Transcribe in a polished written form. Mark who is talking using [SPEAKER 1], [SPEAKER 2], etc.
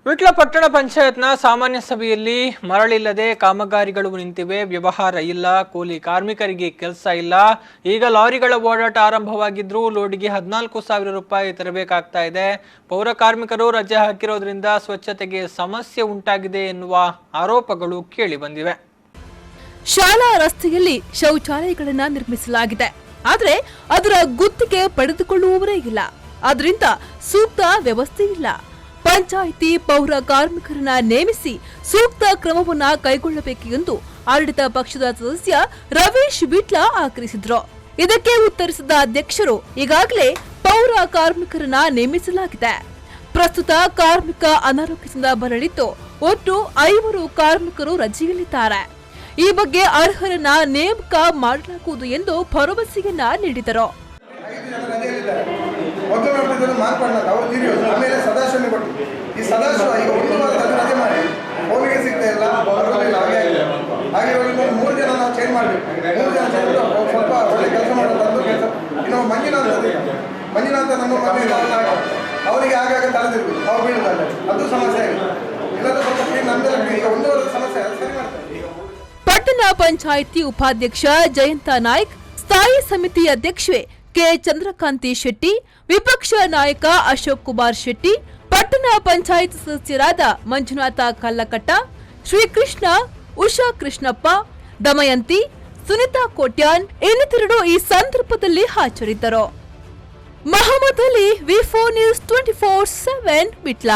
[SPEAKER 1] ವಿಟ್ಲ ಪಟ್ಟಣ ಪಂಚಾಯತ್ನ ಸಾಮಾನ್ಯ ಸಭೆಯಲ್ಲಿ ಮರಳಿಲ್ಲದೆ ಕಾಮಗಾರಿಗಳು ನಿಂತಿವೆ. ವ್ಯವಹಾರ ಇಲ್ಲ, ಕೂಲಿ ಕಾರ್ಮಿಕರಿಗೆ ಕೆಲಸ ಇಲ್ಲ. ಈಗ ಲಾರಿಗಳ ಓಡಾಟ ಆರಂಭವಾಗಿದ್ರೂ ಲೋಡಿಗೆ 14,000 ರೂಪಾಯಿ ತರಬೇಕಾಗ್ತಾ ಇದೆ. ಪೌರ ಕಾರ್ಮಿಕರು ರಜೆ ಹಾಕಿರೋದ್ರಿಂದ ಸ್ವಚ್ಛತೆಗೆ ಸಮಸ್ಯೆ ಉಂಟಾಗಿದೆ ಎನ್ನುವ ಆರೋಪಗಳು ಕೇಳಿ ಬಂದಿವೆ.
[SPEAKER 2] ಶಾಲಾ ರಸ್ತೆಯಲ್ಲಿ ಶೌಚಾಲಯಗಳನ್ನು ನಿರ್ಮಿಸಲಾಗಿದೆ, ಆದರೆ ಅದರ ಗುತ್ತಿಗೆ ಪಡೆದುಕೊಳ್ಳುವವರೇ ಇಲ್ಲ. ಅದರಿಂದ ಸೂಕ್ತ ವ್ಯವಸ್ಥೆ ಇಲ್ಲ. ಪಂಚಾಯಿತಿ ಪೌರ ಕಾರ್ಮಿಕರನ್ನ ನೇಮಿಸಿ ಸೂಕ್ತ ಕ್ರಮವನ್ನ ಕೈಗೊಳ್ಳಬೇಕು ಎಂದು ಆಡಳಿತ ಪಕ್ಷದ ಸದಸ್ಯ ರವೀಶ್ ವಿಟ್ಲ ಆಗ್ರಹಿಸಿದ್ರು. ಇದಕ್ಕೆ ಉತ್ತರಿಸಿದ ಅಧ್ಯಕ್ಷರು, ಈಗಾಗಲೇ ಪೌರ ಕಾರ್ಮಿಕರನ್ನ ನೇಮಿಸಲಾಗಿದೆ. ಪ್ರಸ್ತುತ ಕಾರ್ಮಿಕ ಅನಾರೋಗ್ಯದಿಂದ ಬರಲಿದ್ದು ಒಟ್ಟು 5 ಕಾರ್ಮಿಕರು ರಜೆಯಲ್ಲಿದ್ದಾರೆ. ಈ ಬಗ್ಗೆ ಅರ್ಹರನ್ನ ನೇಮಕ ಮಾಡಲಾಗುವುದು ಎಂದು ಭರವಸೆಯನ್ನ ನೀಡಿದರು.
[SPEAKER 3] ಆಮೇಲೆ ಸದಾಶಿವ ಕೊಟ್ಟು ಈ ಸದಾಶಿವ ಈಗ 1 ವಾರದಲ್ಲಿ ರಜೆ ಮಾಡಿ ಅವನಿಗೆ ಸಿಗ್ತಾ ಇಲ್ಲ, ಹಾಗೆ 3 ಜನ ನಾವು ಚೇಂಜ್ ಮಾಡಬೇಕು. 3 ಜನ ಚೇಂಜ್ ಸ್ವಲ್ಪ ಒಳ್ಳೆ ಕೆಲಸ ಮಾಡೋದು ಕೆಲಸ. ಇನ್ನು ಮಂಜುನಾಥ ನಮ್ಮ ಮನೆಯಲ್ಲಿ ಅವರಿಗೆ ಆಗಾಗ ತಲೆದಿರ್ಬೇಕು, ಅವ್ರು ಬೀಳುತ್ತಾರೆ, ಅದು ಸಮಸ್ಯೆ ಆಗಿದೆ. ಇಲ್ಲದ್ರೆ ಸ್ವಲ್ಪ ನಮ್ದೆಲ್ಲ ಈಗ 1 ವಾರದ ಸಮಸ್ಯೆ ಸರಿ ಮಾಡ್ತಾರೆ.
[SPEAKER 2] ಪಟ್ಟಣ ಪಂಚಾಯಿತಿ ಉಪಾಧ್ಯಕ್ಷ ಜಯಂತ ನಾಯ್ಕ್, ಸ್ಥಾಯಿ ಸಮಿತಿ ಅಧ್ಯಕ್ಷೆ ಕೆ ಚಂದ್ರಕಾಂತಿ ಶೆಟ್ಟಿ, ವಿಪಕ್ಷ ನಾಯಕ ಅಶೋಕ್ ಕುಮಾರ್ ಶೆಟ್ಟಿ, ಪಟ್ಟಣ ಪಂಚಾಯತ್ ಸದಸ್ಯರಾದ ಮಂಜುನಾಥ ಕಲ್ಲಕಟ್ಟ, ಶ್ರೀಕೃಷ್ಣ, ಉಷಾ ಕೃಷ್ಣಪ್ಪ, ದಮಯಂತಿ, ಸುನಿತಾ ಕೋಟ್ಯಾನ್ ಇನ್ನಿತರರು ಈ ಸಂದರ್ಭದಲ್ಲಿ ಹಾಜರಿದ್ದರು. ಮಹಮ್ಮದ್ ಅಲಿ, ವಿ4 ನ್ಯೂಸ್ 24/7 ವಿಟ್ಲ.